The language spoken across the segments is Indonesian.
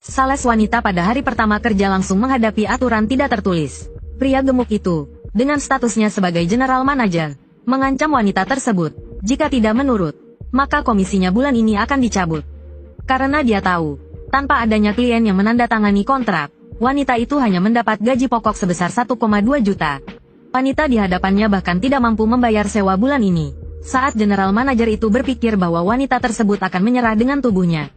Sales wanita pada hari pertama kerja langsung menghadapi aturan tidak tertulis. Pria gemuk itu, dengan statusnya sebagai general manager, mengancam wanita tersebut, jika tidak menurut, maka komisinya bulan ini akan dicabut. Karena dia tahu, tanpa adanya klien yang menandatangani kontrak, wanita itu hanya mendapat gaji pokok sebesar 1,2 juta. Wanita di hadapannya bahkan tidak mampu membayar sewa bulan ini. Saat general manager itu berpikir bahwa wanita tersebut akan menyerah dengan tubuhnya,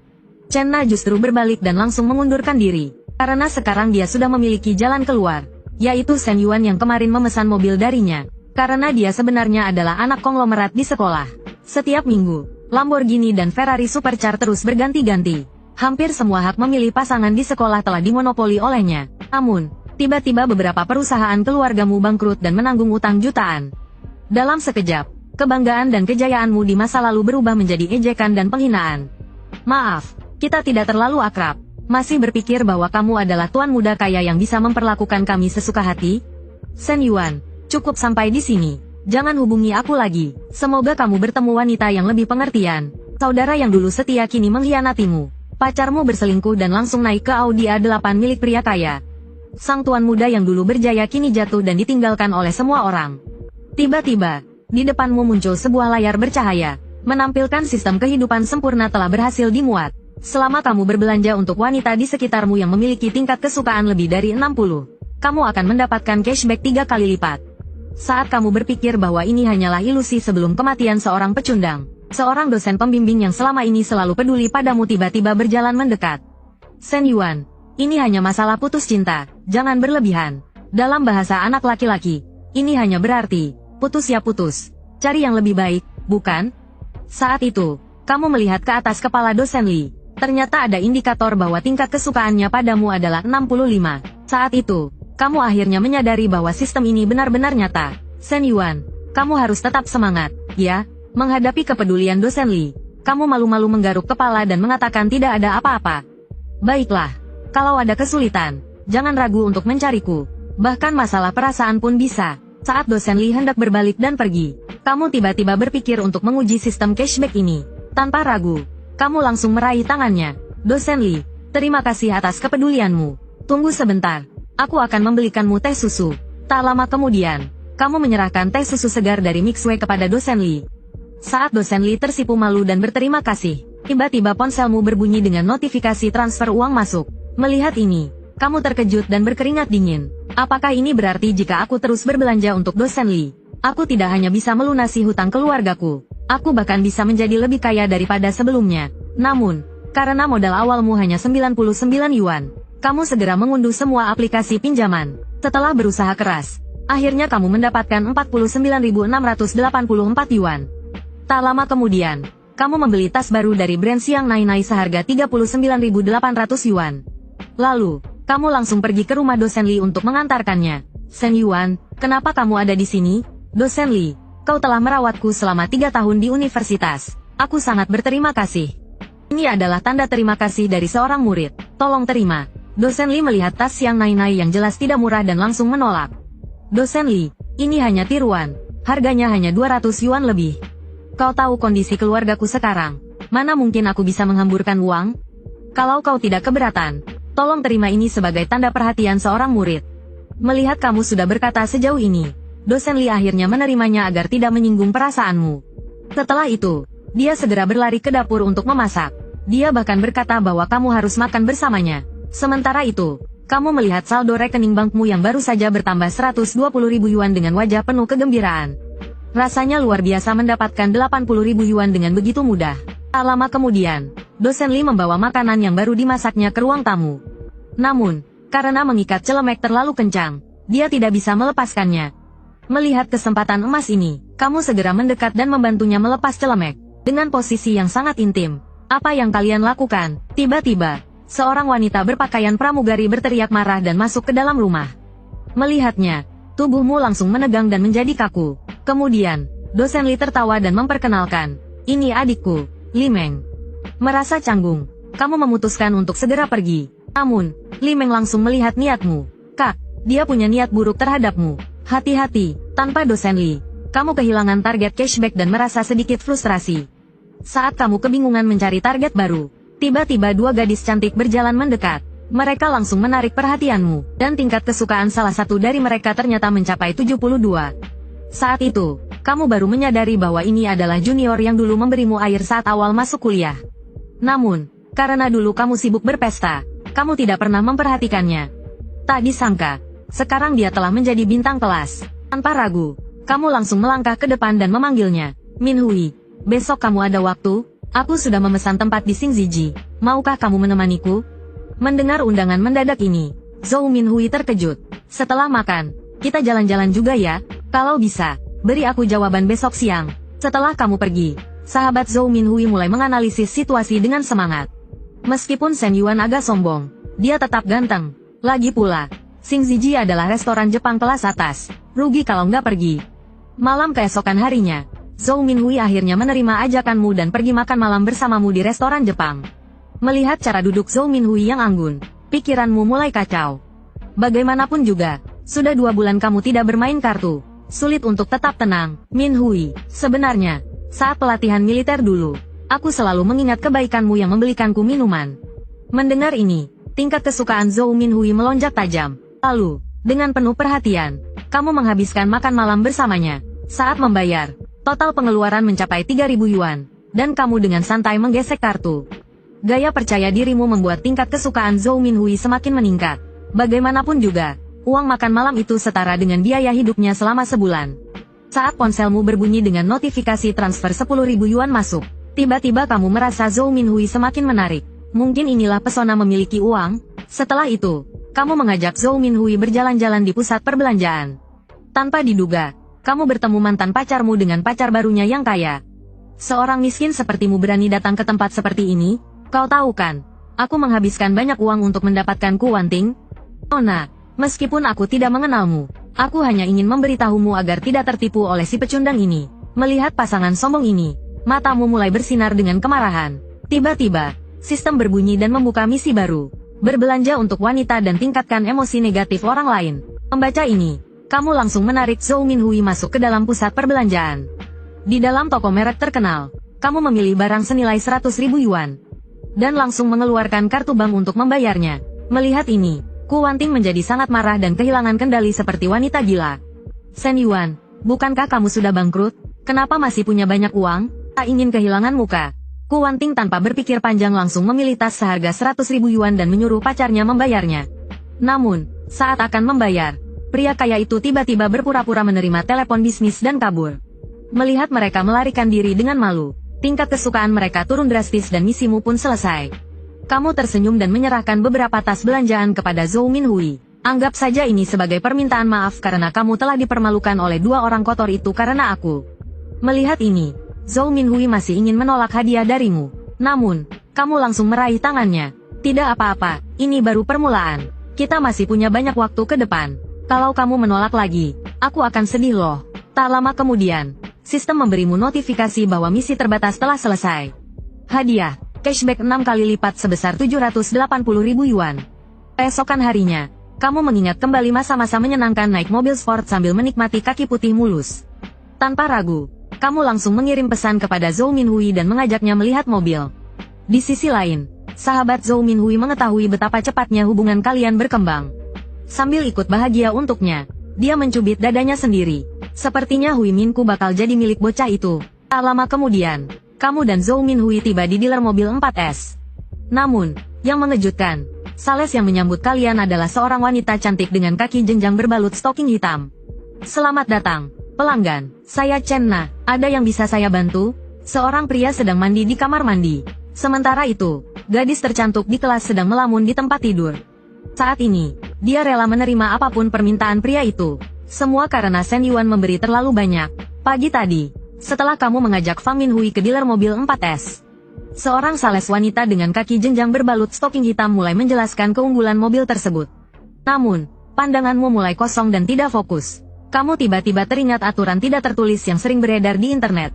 Chen Na justru berbalik dan langsung mengundurkan diri. Karena sekarang dia sudah memiliki jalan keluar, yaitu Shen Yuan yang kemarin memesan mobil darinya. Karena dia sebenarnya adalah anak konglomerat di sekolah. Setiap minggu, Lamborghini dan Ferrari Supercar terus berganti-ganti. Hampir semua hak memilih pasangan di sekolah telah dimonopoli olehnya. Namun, tiba-tiba beberapa perusahaan keluargamu bangkrut dan menanggung utang jutaan. Dalam sekejap, kebanggaan dan kejayaanmu di masa lalu berubah menjadi ejekan dan penghinaan. Maaf, kita tidak terlalu akrab. Masih berpikir bahwa kamu adalah tuan muda kaya yang bisa memperlakukan kami sesuka hati? Shen Yuan, cukup sampai di sini. Jangan hubungi aku lagi. Semoga kamu bertemu wanita yang lebih pengertian. Saudara yang dulu setia kini mengkhianatimu. Pacarmu berselingkuh dan langsung naik ke Audi A8 milik pria kaya. Sang tuan muda yang dulu berjaya kini jatuh dan ditinggalkan oleh semua orang. Tiba-tiba, di depanmu muncul sebuah layar bercahaya, menampilkan sistem kehidupan sempurna telah berhasil dimuat. Selama kamu berbelanja untuk wanita di sekitarmu yang memiliki tingkat kesukaan lebih dari 60, kamu akan mendapatkan cashback 3 kali lipat. Saat kamu berpikir bahwa ini hanyalah ilusi sebelum kematian seorang pecundang, seorang dosen pembimbing yang selama ini selalu peduli padamu tiba-tiba berjalan mendekat. Shen Yuan, ini hanya masalah putus cinta, jangan berlebihan. Dalam bahasa anak laki-laki, ini hanya berarti, putus ya putus. Cari yang lebih baik, bukan? Saat itu, kamu melihat ke atas kepala dosen Li. Ternyata ada indikator bahwa tingkat kesukaannya padamu adalah 65. Saat itu, kamu akhirnya menyadari bahwa sistem ini benar-benar nyata. Shen Yuan, kamu harus tetap semangat, ya. Menghadapi kepedulian dosen Li, kamu malu-malu menggaruk kepala dan mengatakan tidak ada apa-apa. Baiklah, kalau ada kesulitan, jangan ragu untuk mencariku. Bahkan masalah perasaan pun bisa. Saat dosen Li hendak berbalik dan pergi, kamu tiba-tiba berpikir untuk menguji sistem cashback ini. Tanpa ragu, kamu langsung meraih tangannya. Dosen Li, terima kasih atas kepedulianmu. Tunggu sebentar, aku akan membelikanmu teh susu. Tak lama kemudian, kamu menyerahkan teh susu segar dari Mixway kepada dosen Li. Saat dosen Li tersipu malu dan berterima kasih, tiba-tiba ponselmu berbunyi dengan notifikasi transfer uang masuk. Melihat ini, kamu terkejut dan berkeringat dingin. Apakah ini berarti jika aku terus berbelanja untuk dosen Li, aku tidak hanya bisa melunasi hutang keluargaku, aku bahkan bisa menjadi lebih kaya daripada sebelumnya. Namun, karena modal awalmu hanya 99 yuan, kamu segera mengunduh semua aplikasi pinjaman. Setelah berusaha keras, akhirnya kamu mendapatkan 49.684 yuan. Tak lama kemudian, kamu membeli tas baru dari brand Xiang Nainai seharga 39.800 yuan. Lalu, kamu langsung pergi ke rumah dosen Li untuk mengantarkannya. Shen Yuan, kenapa kamu ada di sini? Dosen Li, kau telah merawatku selama 3 tahun di universitas. Aku sangat berterima kasih. Ini adalah tanda terima kasih dari seorang murid. Tolong terima. Dosen Li melihat tas Xiang Nainai yang jelas tidak murah dan langsung menolak. Dosen Li, ini hanya tiruan. Harganya hanya 200 yuan lebih. Kau tahu kondisi keluargaku sekarang. Mana mungkin aku bisa menghamburkan uang? Kalau kau tidak keberatan, tolong terima ini sebagai tanda perhatian seorang murid. Melihat kamu sudah berkata sejauh ini, dosen Li akhirnya menerimanya agar tidak menyinggung perasaanmu. Setelah itu, dia segera berlari ke dapur untuk memasak. Dia bahkan berkata bahwa kamu harus makan bersamanya. Sementara itu, kamu melihat saldo rekening bankmu yang baru saja bertambah 120.000 yuan dengan wajah penuh kegembiraan. Rasanya luar biasa mendapatkan 80.000 yuan dengan begitu mudah. Tak lama kemudian, dosen Li membawa makanan yang baru dimasaknya ke ruang tamu. Namun, karena mengikat celemek terlalu kencang, dia tidak bisa melepaskannya. Melihat kesempatan emas ini, kamu segera mendekat dan membantunya melepas celemek. Dengan posisi yang sangat intim, apa yang kalian lakukan? Tiba-tiba, seorang wanita berpakaian pramugari berteriak marah dan masuk ke dalam rumah. Melihatnya, tubuhmu langsung menegang dan menjadi kaku. Kemudian, dosen Li tertawa dan memperkenalkan, ini adikku, Li Meng. Merasa canggung, kamu memutuskan untuk segera pergi. Namun, Li Meng langsung melihat niatmu. Kak, dia punya niat buruk terhadapmu. Hati-hati, tanpa dosen Li, kamu kehilangan target cashback dan merasa sedikit frustrasi. Saat kamu kebingungan mencari target baru, Tiba-tiba dua gadis cantik berjalan mendekat. Mereka langsung menarik perhatianmu, dan tingkat kesukaan salah satu dari mereka ternyata mencapai 72. Saat itu, kamu baru menyadari bahwa ini adalah junior yang dulu memberimu air saat awal masuk kuliah. Namun, karena dulu kamu sibuk berpesta, kamu tidak pernah memperhatikannya. Tak disangka, sekarang dia telah menjadi bintang kelas. Tanpa ragu, kamu langsung melangkah ke depan dan memanggilnya. Minhui, besok kamu ada waktu? Aku sudah memesan tempat di Xingziji. Maukah kamu menemaniku? Mendengar undangan mendadak ini, Zhou Minhui terkejut. Setelah makan, kita jalan-jalan juga ya? Kalau bisa, beri aku jawaban besok siang. Setelah kamu pergi, sahabat Zhou Minhui mulai menganalisis situasi dengan semangat. Meskipun Shen Yuan agak sombong, dia tetap ganteng. Lagi pula, Xingziji adalah restoran Jepang kelas atas. Rugi kalau nggak pergi. Malam keesokan harinya, Zhou Minhui akhirnya menerima ajakanmu dan pergi makan malam bersamamu di restoran Jepang. Melihat cara duduk Zhou Minhui yang anggun, pikiranmu mulai kacau. Bagaimanapun juga, sudah 2 bulan kamu tidak bermain kartu. Sulit untuk tetap tenang. Minhui, sebenarnya, saat pelatihan militer dulu, aku selalu mengingat kebaikanmu yang membelikanku minuman. Mendengar ini, tingkat kesukaan Zhou Minhui melonjak tajam. Lalu, dengan penuh perhatian, kamu menghabiskan makan malam bersamanya. Saat membayar, total pengeluaran mencapai 3.000 yuan, dan kamu dengan santai menggesek kartu. Gaya percaya dirimu membuat tingkat kesukaan Zhou Minhui semakin meningkat. Bagaimanapun juga, uang makan malam itu setara dengan biaya hidupnya selama sebulan. Saat ponselmu berbunyi dengan notifikasi transfer 10.000 yuan masuk, tiba-tiba kamu merasa Zhou Minhui semakin menarik. Mungkin inilah pesona memiliki uang. Setelah itu, kamu mengajak Zhou Minhui berjalan-jalan di pusat perbelanjaan. Tanpa diduga, kamu bertemu mantan pacarmu dengan pacar barunya yang kaya. Seorang miskin sepertimu berani datang ke tempat seperti ini? Kau tahu kan, aku menghabiskan banyak uang untuk mendapatkan kuanting. Nona, meskipun aku tidak mengenalmu, aku hanya ingin memberitahumu agar tidak tertipu oleh si pecundang ini. Melihat pasangan sombong ini, matamu mulai bersinar dengan kemarahan. Tiba-tiba, sistem berbunyi dan membuka misi baru. Berbelanja untuk wanita dan tingkatkan emosi negatif orang lain. Membaca ini, kamu langsung menarik Zhou Minhui masuk ke dalam pusat perbelanjaan. Di dalam toko merek terkenal, kamu memilih barang senilai 100.000 yuan. Dan langsung mengeluarkan kartu bank untuk membayarnya. Melihat ini, Kuwanting menjadi sangat marah dan kehilangan kendali seperti wanita gila. Shen Yuan, bukankah kamu sudah bangkrut? Kenapa masih punya banyak uang? Tak ingin kehilangan muka. Kuwanting tanpa berpikir panjang langsung memilih tas seharga 100.000 yuan dan menyuruh pacarnya membayarnya. Namun, saat akan membayar, pria kaya itu tiba-tiba berpura-pura menerima telepon bisnis dan kabur. Melihat mereka melarikan diri dengan malu, tingkat kesukaan mereka turun drastis dan misimu pun selesai. Kamu tersenyum dan menyerahkan beberapa tas belanjaan kepada Zhou Minhui. Anggap saja ini sebagai permintaan maaf karena kamu telah dipermalukan oleh 2 orang kotor itu karena aku. Melihat ini, Zhou Minhui masih ingin menolak hadiah darimu. Namun, kamu langsung meraih tangannya. Tidak apa-apa, ini baru permulaan. Kita masih punya banyak waktu ke depan. Kalau kamu menolak lagi, aku akan sedih loh. Tak lama kemudian, sistem memberimu notifikasi bahwa misi terbatas telah selesai. Hadiah, cashback 6 kali lipat sebesar 780.000 yuan. Keesokan harinya, kamu mengingat kembali masa-masa menyenangkan naik mobil sport sambil menikmati kaki putih mulus. Tanpa ragu, kamu langsung mengirim pesan kepada Zhou Minhui dan mengajaknya melihat mobil. Di sisi lain, sahabat Zhou Minhui mengetahui betapa cepatnya hubungan kalian berkembang. Sambil ikut bahagia untuknya, dia mencubit dadanya sendiri. Sepertinya Hui Minku bakal jadi milik bocah itu. Tak lama kemudian, kamu dan Zhou Minhui tiba di dealer mobil 4S. Namun, yang mengejutkan, sales yang menyambut kalian adalah seorang wanita cantik dengan kaki jenjang berbalut stoking hitam. Selamat datang, pelanggan. Saya Chen Na. Ada yang bisa saya bantu? Seorang pria sedang mandi di kamar mandi. Sementara itu, gadis tercantik di kelas sedang melamun di tempat tidur. Saat ini, dia rela menerima apapun permintaan pria itu. Semua karena Shen Yuan memberi terlalu banyak. Pagi tadi, setelah kamu mengajak Fang Minhui ke dealer mobil 4S, seorang sales wanita dengan kaki jenjang berbalut stoking hitam mulai menjelaskan keunggulan mobil tersebut. Namun, pandanganmu mulai kosong dan tidak fokus. Kamu tiba-tiba teringat aturan tidak tertulis yang sering beredar di internet.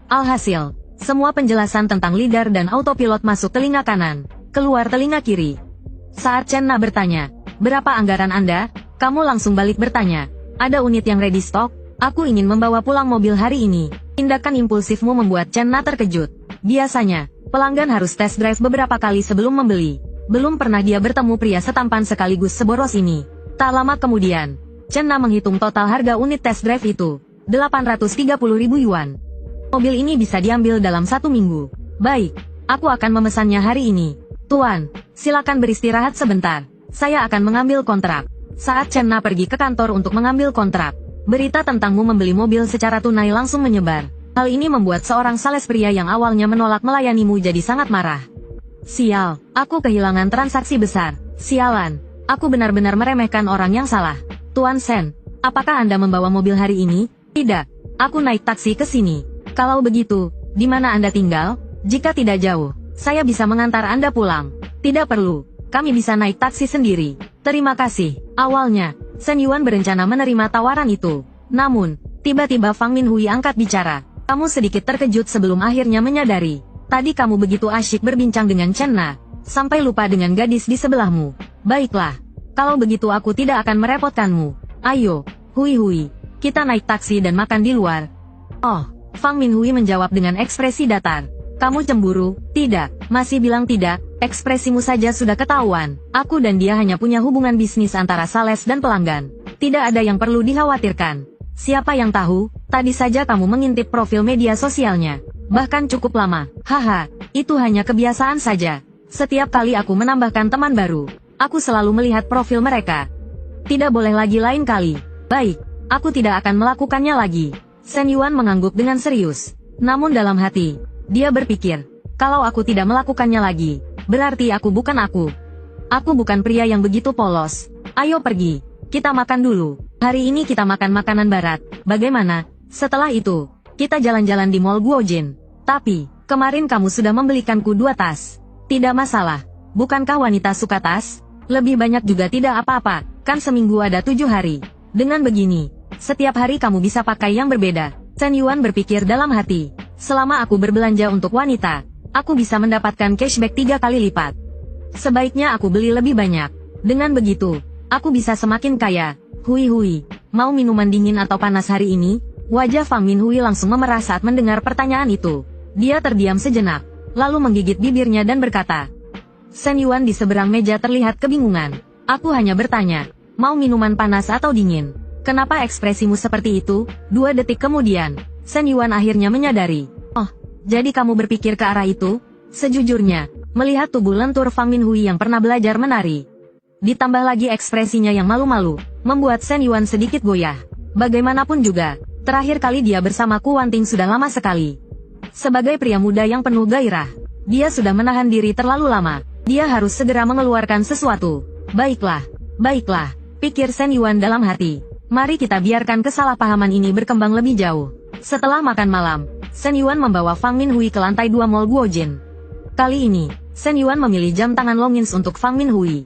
Alhasil, semua penjelasan tentang lidar dan autopilot masuk telinga kanan, keluar telinga kiri. Saat Chen Na bertanya, berapa anggaran Anda? Kamu langsung balik bertanya, ada unit yang ready stock? Aku ingin membawa pulang mobil hari ini. Tindakan impulsifmu membuat Chen Na terkejut. Biasanya, Pelanggan harus test drive beberapa kali sebelum membeli. Belum pernah dia bertemu pria setampan sekaligus seboros ini. Tak lama kemudian, Chen Na menghitung total harga unit test drive itu, 830.000 yuan. Mobil ini bisa diambil dalam 1 minggu. Baik, aku akan memesannya hari ini. Tuan, silakan beristirahat sebentar. Saya akan mengambil kontrak. Saat Chen Na pergi ke kantor untuk mengambil kontrak, berita tentangmu membeli mobil secara tunai langsung menyebar. Hal ini membuat seorang sales pria yang awalnya menolak melayanimu jadi sangat marah. Sial, aku kehilangan transaksi besar. Sialan, aku benar-benar meremehkan orang yang salah. Tuan Shen, apakah Anda membawa mobil hari ini? Tidak, aku naik taksi ke sini. Kalau begitu, di mana Anda tinggal? Jika tidak jauh, saya bisa mengantar Anda pulang. Tidak perlu, kami bisa naik taksi sendiri. Terima kasih. Awalnya, Shen Yuan berencana menerima tawaran itu. Namun, tiba-tiba Fang Minhui angkat bicara. Kamu sedikit terkejut sebelum akhirnya menyadari. Tadi kamu begitu asyik berbincang dengan Chen Na, sampai lupa dengan gadis di sebelahmu. Baiklah, kalau begitu aku tidak akan merepotkanmu. Ayo, Hui, kita naik taksi dan makan di luar. Oh, Fang Minhui menjawab dengan ekspresi datar. Kamu cemburu? Tidak, masih bilang tidak, ekspresimu saja sudah ketahuan. Aku dan dia hanya punya hubungan bisnis antara sales dan pelanggan. Tidak ada yang perlu dikhawatirkan. Siapa yang tahu, tadi saja kamu mengintip profil media sosialnya. Bahkan cukup lama. Haha, itu hanya kebiasaan saja. Setiap kali aku menambahkan teman baru, aku selalu melihat profil mereka. Tidak boleh lagi lain kali. Baik, aku tidak akan melakukannya lagi. Shen Yuan mengangguk dengan serius. Namun dalam hati, dia berpikir, kalau aku tidak melakukannya lagi, berarti aku bukan aku. Aku bukan pria yang begitu polos. Ayo pergi, kita makan dulu. Hari ini kita makan makanan barat, bagaimana? Setelah itu, kita jalan-jalan di Mall Guojin. Tapi, kemarin kamu sudah membelikanku 2 tas. Tidak masalah, bukankah wanita suka tas? Lebih banyak juga tidak apa-apa, kan seminggu ada 7 hari. Dengan begini, setiap hari kamu bisa pakai yang berbeda. Shen Yuan berpikir dalam hati, selama aku berbelanja untuk wanita, aku bisa mendapatkan cashback 3 kali lipat. Sebaiknya aku beli lebih banyak. Dengan begitu, aku bisa semakin kaya. Hui, mau minuman dingin atau panas hari ini? Wajah Fang Minhui langsung memerah saat mendengar pertanyaan itu. Dia terdiam sejenak, lalu menggigit bibirnya dan berkata. Shen Yuan di seberang meja terlihat kebingungan. Aku hanya bertanya, mau minuman panas atau dingin? Kenapa ekspresimu seperti itu? 2 detik kemudian, Shen Yuan akhirnya menyadari. Oh, jadi kamu berpikir ke arah itu? Sejujurnya, melihat tubuh lentur Fang Minhui yang pernah belajar menari, ditambah lagi ekspresinya yang malu-malu, membuat Shen Yuan sedikit goyah. Bagaimanapun juga, terakhir kali dia bersama Ku Wanting sudah lama sekali. Sebagai pria muda yang penuh gairah, dia sudah menahan diri terlalu lama. Dia harus segera mengeluarkan sesuatu. Baiklah, pikir Shen Yuan dalam hati. Mari kita biarkan kesalahpahaman ini berkembang lebih jauh. Setelah makan malam, Shen Yuan membawa Fang Minhui ke lantai 2 Mall Guojin. Kali ini, Shen Yuan memilih jam tangan Longines untuk Fang Minhui.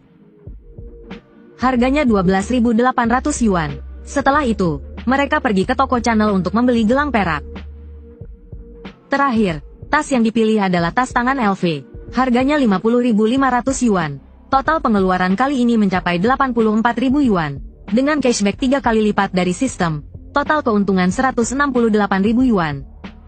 Harganya 12.800 yuan. Setelah itu, mereka pergi ke toko Chanel untuk membeli gelang perak. Terakhir, tas yang dipilih adalah tas tangan LV. Harganya 50.500 yuan. Total pengeluaran kali ini mencapai 84.000 yuan. Dengan cashback 3 kali lipat dari sistem, total keuntungan 168.000 yuan.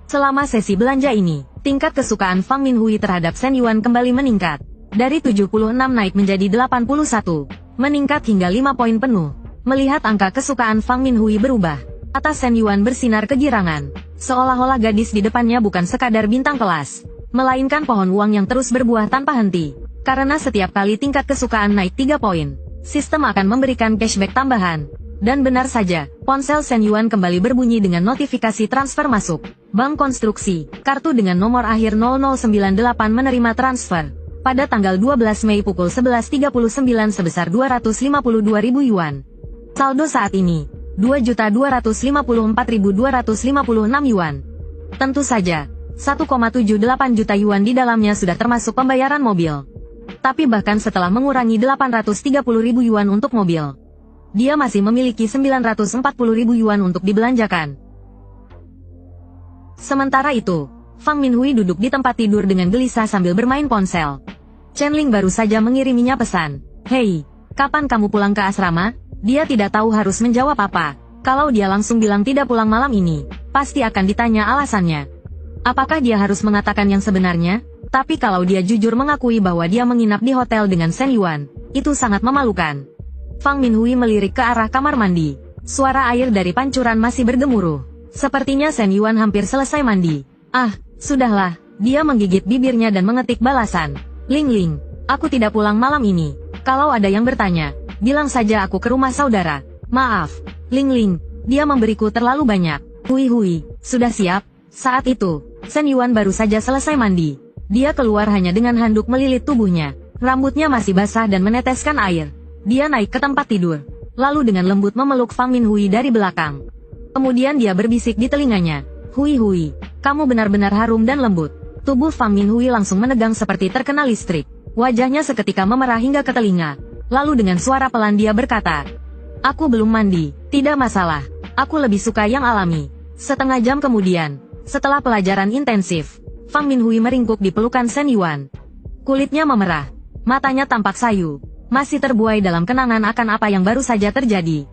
Selama sesi belanja ini, tingkat kesukaan Fang Minhui terhadap Shen Yuan kembali meningkat. Dari 76 naik menjadi 81. Meningkat hingga 5 poin penuh. Melihat angka kesukaan Fang Minhui berubah, mata Shen Yuan bersinar kegirangan. Seolah-olah gadis di depannya bukan sekadar bintang kelas, melainkan pohon uang yang terus berbuah tanpa henti. Karena setiap kali tingkat kesukaan naik 3 poin, sistem akan memberikan cashback tambahan. Dan benar saja, ponsel Shen Yuan kembali berbunyi dengan notifikasi transfer masuk. Bank Konstruksi, kartu dengan nomor akhir 0098 menerima transfer. Pada tanggal 12 Mei pukul 11.39 sebesar 252.000 yuan. Saldo saat ini, 2.254.256 yuan. Tentu saja, 1,78 juta yuan di dalamnya sudah termasuk pembayaran mobil. Tapi bahkan setelah mengurangi 830.000 yuan untuk mobil, dia masih memiliki 940.000 yuan untuk dibelanjakan. Sementara itu, Fang Minhui duduk di tempat tidur dengan gelisah sambil bermain ponsel. Chen Ling baru saja mengiriminya pesan. Hei, kapan kamu pulang ke asrama? Dia tidak tahu harus menjawab apa. Kalau dia langsung bilang tidak pulang malam ini, pasti akan ditanya alasannya. Apakah dia harus mengatakan yang sebenarnya? Tapi kalau dia jujur mengakui bahwa dia menginap di hotel dengan Shen Yuan, itu sangat memalukan. Fang Minhui melirik ke arah kamar mandi. Suara air dari pancuran masih bergemuruh. Sepertinya Shen Yuan hampir selesai mandi. Ah, sudahlah. Dia menggigit bibirnya dan mengetik balasan. Ling Ling, aku tidak pulang malam ini. Kalau ada yang bertanya, bilang saja aku ke rumah saudara. Maaf, Ling Ling, dia memberiku terlalu banyak. Hui, sudah siap? Saat itu, Shen Yuan baru saja selesai mandi. Dia keluar hanya dengan handuk melilit tubuhnya. Rambutnya masih basah dan meneteskan air. Dia naik ke tempat tidur. Lalu dengan lembut memeluk Fang Minhui dari belakang. Kemudian dia berbisik di telinganya. Hui, kamu benar-benar harum dan lembut. Tubuh Fang Minhui langsung menegang seperti terkena listrik. Wajahnya seketika memerah hingga ke telinga. Lalu dengan suara pelan dia berkata, aku belum mandi, tidak masalah. Aku lebih suka yang alami. Setengah jam kemudian, setelah pelajaran intensif, Fang Minhui meringkuk di pelukan Shen Yuan. Kulitnya memerah, matanya tampak sayu, masih terbuai dalam kenangan akan apa yang baru saja terjadi.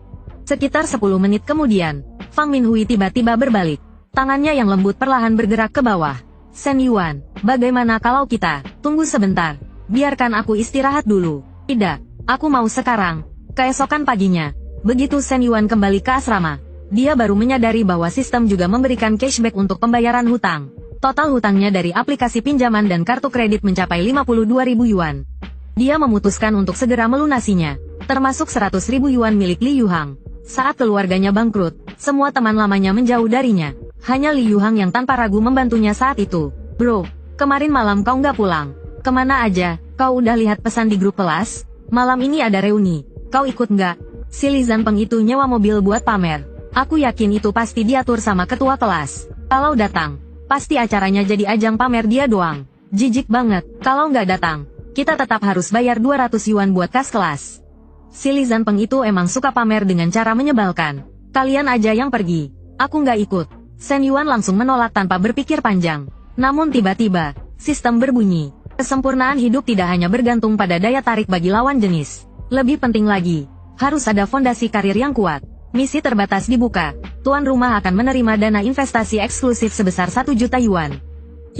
Sekitar 10 menit kemudian, Fang Minhui tiba-tiba berbalik. Tangannya yang lembut perlahan bergerak ke bawah. Shen Yuan, bagaimana kalau kita tunggu sebentar? Biarkan aku istirahat dulu. Tidak, aku mau sekarang. Keesokan paginya, begitu Shen Yuan kembali ke asrama, dia baru menyadari bahwa sistem juga memberikan cashback untuk pembayaran hutang. Total hutangnya dari aplikasi pinjaman dan kartu kredit mencapai 52.000 yuan. Dia memutuskan untuk segera melunasinya, termasuk 100.000 yuan milik Li Yuhang. Saat keluarganya bangkrut, semua teman lamanya menjauh darinya. Hanya Li Yuhang yang tanpa ragu membantunya saat itu. Bro, kemarin malam kau nggak pulang. Kemana aja? Kau udah lihat pesan di grup kelas? Malam ini ada reuni. Kau ikut nggak? Si Li Zanpeng itu nyewa mobil buat pamer. Aku yakin itu pasti diatur sama ketua kelas. Kalau datang, pasti acaranya jadi ajang pamer dia doang. Jijik banget. Kalau nggak datang, kita tetap harus bayar 200 yuan buat kas kelas. Si Li Zanpeng itu emang suka pamer dengan cara menyebalkan. Kalian aja yang pergi. Aku nggak ikut. Shen Yuan langsung menolak tanpa berpikir panjang. Namun tiba-tiba, sistem berbunyi. Kesempurnaan hidup tidak hanya bergantung pada daya tarik bagi lawan jenis. Lebih penting lagi, harus ada fondasi karir yang kuat. Misi terbatas dibuka. Tuan rumah akan menerima dana investasi eksklusif sebesar 1 juta yuan.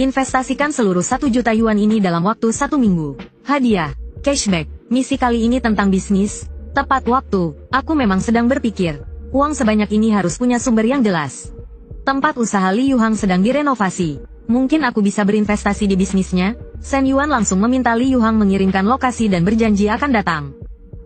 Investasikan seluruh 1 juta yuan ini dalam waktu 1 minggu. Hadiah, cashback. Misi kali ini tentang bisnis. Tepat waktu, aku memang sedang berpikir. Uang sebanyak ini harus punya sumber yang jelas. Tempat usaha Li Yuhang sedang direnovasi. Mungkin aku bisa berinvestasi di bisnisnya? Shen Yuan langsung meminta Li Yuhang mengirimkan lokasi dan berjanji akan datang.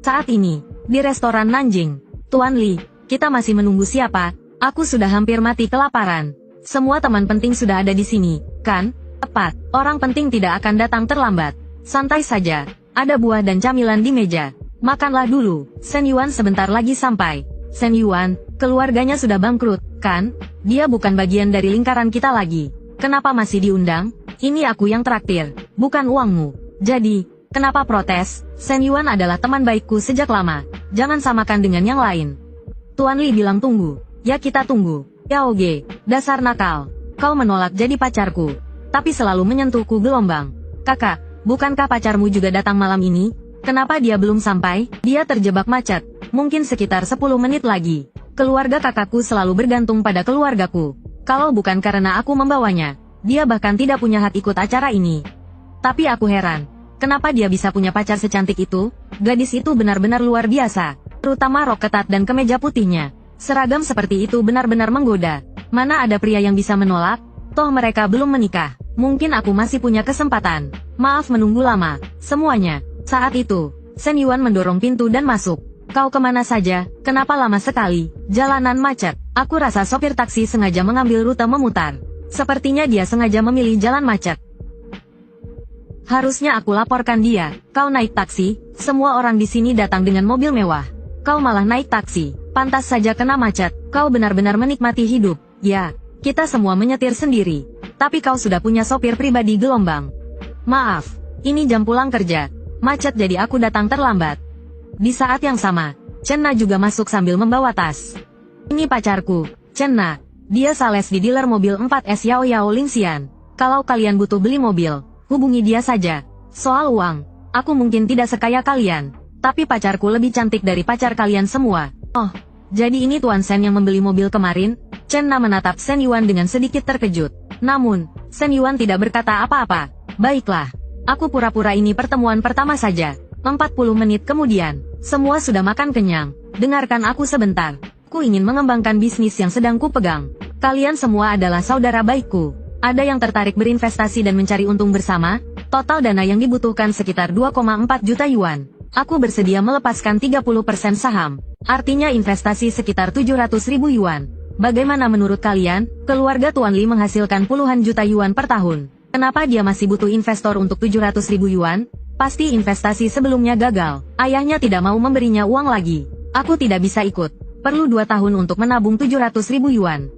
Saat ini, di restoran Nanjing. Tuan Li, kita masih menunggu siapa? Aku sudah hampir mati kelaparan. Semua teman penting sudah ada di sini, kan? Tepat, orang penting tidak akan datang terlambat. Santai saja, ada buah dan camilan di meja. Makanlah dulu, Shen Yuan sebentar lagi sampai. Shen Yuan, keluarganya sudah bangkrut, kan? Dia bukan bagian dari lingkaran kita lagi. Kenapa masih diundang? Ini aku yang traktir, bukan uangmu. Jadi, kenapa protes? Shen Yuan adalah teman baikku sejak lama. Jangan samakan dengan yang lain. Tuan Li bilang tunggu. Ya kita tunggu. Yao Ge, dasar nakal. Kau menolak jadi pacarku. Tapi selalu menyentuhku gelombang. Kakak, bukankah pacarmu juga datang malam ini? Kenapa dia belum sampai? Dia terjebak macet. Mungkin sekitar 10 menit lagi. Keluarga kakakku selalu bergantung pada keluargaku. Kalau bukan karena aku membawanya, dia bahkan tidak punya hak ikut acara ini. Tapi aku heran, kenapa dia bisa punya pacar secantik itu? Gadis itu benar-benar luar biasa, terutama rok ketat dan kemeja putihnya. Seragam seperti itu benar-benar menggoda. Mana ada pria yang bisa menolak? Toh mereka belum menikah. Mungkin aku masih punya kesempatan. Maaf menunggu lama, semuanya. Saat itu, Shen Yuan mendorong pintu dan masuk. Kau kemana saja? Kenapa lama sekali? Jalanan macet. Aku rasa sopir taksi sengaja mengambil rute memutar. Sepertinya dia sengaja memilih jalan macet. Harusnya aku laporkan dia. Kau naik taksi, semua orang di sini datang dengan mobil mewah. Kau malah naik taksi, pantas saja kena macet. Kau benar-benar menikmati hidup. Ya, kita semua menyetir sendiri. Tapi kau sudah punya sopir pribadi gelombang. Maaf, ini jam pulang kerja. Macet jadi aku datang terlambat. Di saat yang sama, Chen Na juga masuk sambil membawa tas. Ini pacarku, Chen Na. Dia sales di dealer mobil 4S Yao Yao Lingxian. Kalau kalian butuh beli mobil, hubungi dia saja. Soal uang, aku mungkin tidak sekaya kalian, tapi pacarku lebih cantik dari pacar kalian semua. Oh, jadi ini Tuan Shen yang membeli mobil kemarin? Chen Na menatap Shen Yuan dengan sedikit terkejut. Namun, Shen Yuan tidak berkata apa-apa. Baiklah. Aku pura-pura ini pertemuan pertama saja. 40 menit kemudian, semua sudah makan kenyang. Dengarkan aku sebentar. Ku ingin mengembangkan bisnis yang sedang ku pegang. Kalian semua adalah saudara baikku. Ada yang tertarik berinvestasi dan mencari untung bersama? Total dana yang dibutuhkan sekitar 2,4 juta yuan. Aku bersedia melepaskan 30% saham. Artinya investasi sekitar 700 ribu yuan. Bagaimana menurut kalian? Keluarga Tuan Li menghasilkan puluhan juta yuan per tahun. Kenapa dia masih butuh investor untuk 700 ribu yuan? Pasti investasi sebelumnya gagal. Ayahnya tidak mau memberinya uang lagi. Aku tidak bisa ikut. Perlu 2 tahun untuk menabung 700 ribu yuan.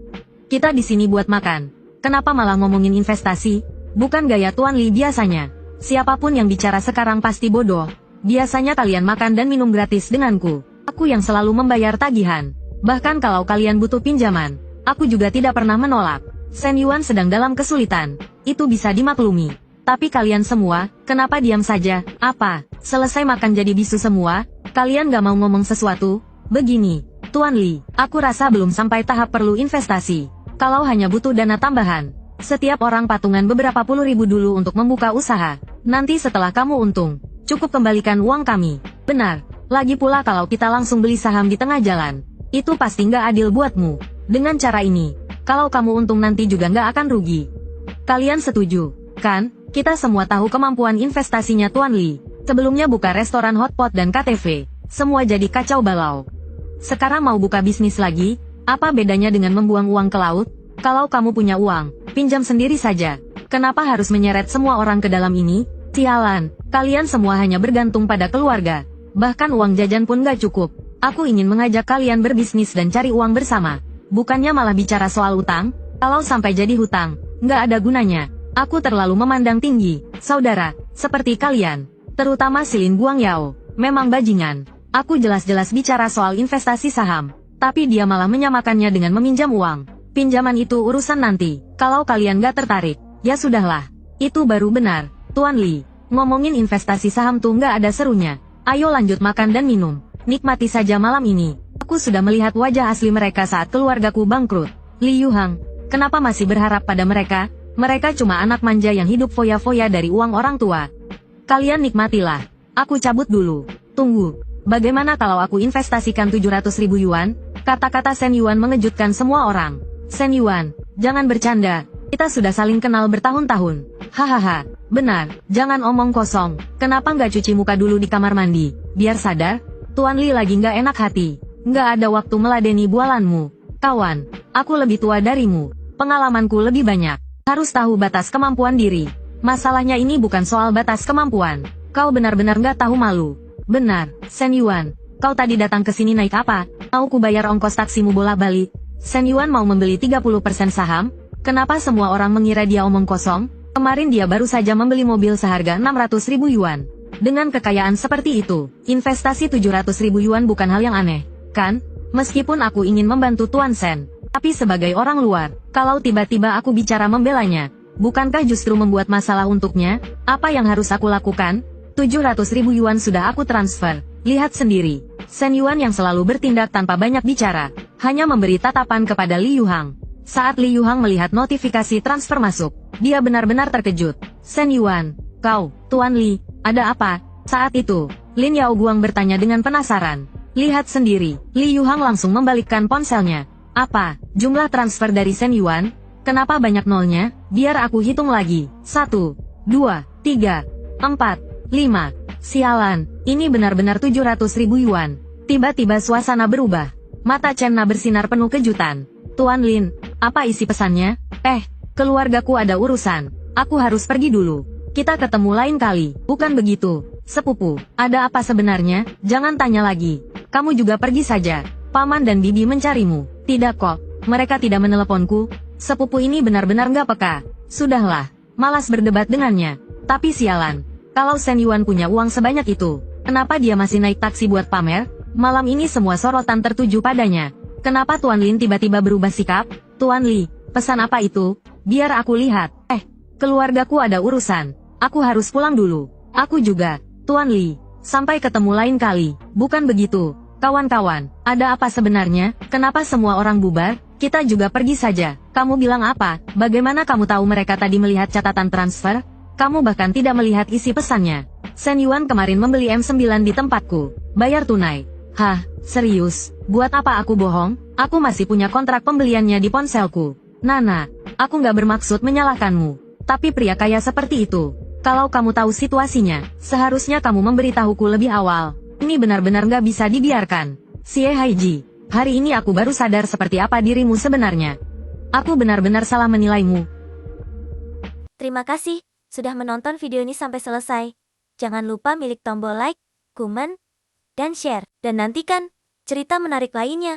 Kita di sini buat makan. Kenapa malah ngomongin investasi? Bukan gaya Tuan Li biasanya. Siapapun yang bicara sekarang pasti bodoh. Biasanya kalian makan dan minum gratis denganku. Aku yang selalu membayar tagihan. Bahkan kalau kalian butuh pinjaman, aku juga tidak pernah menolak. Shen Yuan sedang dalam kesulitan. Itu bisa dimaklumi. Tapi kalian semua, kenapa diam saja? Apa? Selesai makan jadi bisu semua? Kalian gak mau ngomong sesuatu? Begini, Tuan Li, aku rasa belum sampai tahap perlu investasi. Kalau hanya butuh dana tambahan, setiap orang patungan beberapa puluh ribu dulu untuk membuka usaha. Nanti setelah kamu untung, cukup kembalikan uang kami. Benar. Lagi pula kalau kita langsung beli saham di tengah jalan, itu pasti nggak adil buatmu. Dengan cara ini, kalau kamu untung nanti juga nggak akan rugi. Kalian setuju, kan? Kita semua tahu kemampuan investasinya Tuan Li. Sebelumnya buka restoran hotpot dan KTV, semua jadi kacau balau. Sekarang mau buka bisnis lagi? Apa bedanya dengan membuang uang ke laut? Kalau kamu punya uang, pinjam sendiri saja. Kenapa harus menyeret semua orang ke dalam ini? Sialan, kalian semua hanya bergantung pada keluarga. Bahkan uang jajan pun gak cukup. Aku ingin mengajak kalian berbisnis dan cari uang bersama. Bukannya malah bicara soal utang. Kalau sampai jadi hutang, gak ada gunanya. Aku terlalu memandang tinggi, saudara, seperti kalian. Terutama Silin Guangyao, memang bajingan. Aku jelas-jelas bicara soal investasi saham. Tapi dia malah menyamakannya dengan meminjam uang. Pinjaman itu urusan nanti. Kalau kalian gak tertarik, ya sudahlah. Itu baru benar, Tuan Li. Ngomongin investasi saham tuh gak ada serunya. Ayo lanjut makan dan minum. Nikmati saja malam ini. Aku sudah melihat wajah asli mereka saat keluargaku bangkrut. Li Yuhang, kenapa masih berharap pada mereka? Mereka cuma anak manja yang hidup foya-foya dari uang orang tua. Kalian nikmatilah. Aku cabut dulu. Tunggu. Bagaimana kalau aku investasikan 700 ribu yuan? Kata-kata Shen Yuan mengejutkan semua orang. Shen Yuan, jangan bercanda. Kita sudah saling kenal bertahun-tahun. Hahaha, benar, jangan omong kosong. Kenapa nggak cuci muka dulu di kamar mandi? Biar sadar, Tuan Li lagi nggak enak hati. Nggak ada waktu meladeni bualanmu. Kawan, aku lebih tua darimu. Pengalamanku lebih banyak. Harus tahu batas kemampuan diri. Masalahnya ini bukan soal batas kemampuan. Kau benar-benar nggak tahu malu. Benar, Shen Yuan. Kau tadi datang ke sini naik apa? Mau ku bayar ongkos taksimu bolak-balik? Shen Yuan mau membeli 30% saham? Kenapa semua orang mengira dia omong kosong? Kemarin dia baru saja membeli mobil seharga 600 ribu yuan. Dengan kekayaan seperti itu, investasi 700 ribu yuan bukan hal yang aneh, kan? Meskipun aku ingin membantu Tuan Shen. Tapi sebagai orang luar, kalau tiba-tiba aku bicara membelanya, bukankah justru membuat masalah untuknya? Apa yang harus aku lakukan? 700 ribu yuan sudah aku transfer. Lihat sendiri, Shen Yuan yang selalu bertindak tanpa banyak bicara, hanya memberi tatapan kepada Li Yuhang. Saat Li Yuhang melihat notifikasi transfer masuk, dia benar-benar terkejut. Shen Yuan, kau, Tuan Li, ada apa? Saat itu, Lin Yaoguang bertanya dengan penasaran. Lihat sendiri, Li Yuhang langsung membalikkan ponselnya. Apa, jumlah transfer dari Shen Yuan? Kenapa banyak nolnya? Biar aku hitung lagi. 1, 2, 3, 4, 5. Sialan, ini benar-benar 700 ribu yuan. Tiba-tiba suasana berubah. Mata Chen Na bersinar penuh kejutan. Tuan Lin, apa isi pesannya? Keluargaku ada urusan. Aku harus pergi dulu. Kita ketemu lain kali, bukan begitu? Sepupu, ada apa sebenarnya? Jangan tanya lagi. Kamu juga pergi saja. Paman dan bibi mencarimu. Tidak kok, mereka tidak meneleponku. Sepupu ini benar-benar nggak peka. Sudahlah, malas berdebat dengannya. Tapi sialan, kalau Shen Yuan punya uang sebanyak itu, kenapa dia masih naik taksi buat pamer? Malam ini semua sorotan tertuju padanya. Kenapa Tuan Lin tiba-tiba berubah sikap? Tuan Li, pesan apa itu? Biar aku lihat. Keluargaku ada urusan. Aku harus pulang dulu. Aku juga, Tuan Li. Sampai ketemu lain kali. Bukan begitu. Kawan-kawan, ada apa sebenarnya? Kenapa semua orang bubar? Kita juga pergi saja. Kamu bilang apa? Bagaimana kamu tahu mereka tadi melihat catatan transfer? Kamu bahkan tidak melihat isi pesannya. Shen Yuan kemarin membeli M9 di tempatku. Bayar tunai. Hah, serius? Buat apa aku bohong? Aku masih punya kontrak pembeliannya di ponselku. Nana, aku nggak bermaksud menyalahkanmu. Tapi pria kaya seperti itu. Kalau kamu tahu situasinya, seharusnya kamu memberitahuku lebih awal. Ini benar-benar nggak bisa dibiarkan. Xie Haiji, hari ini aku baru sadar seperti apa dirimu sebenarnya. Aku benar-benar salah menilaimu. Terima kasih sudah menonton video ini sampai selesai. Jangan lupa milik tombol like, komen, dan share. Dan nantikan cerita menarik lainnya.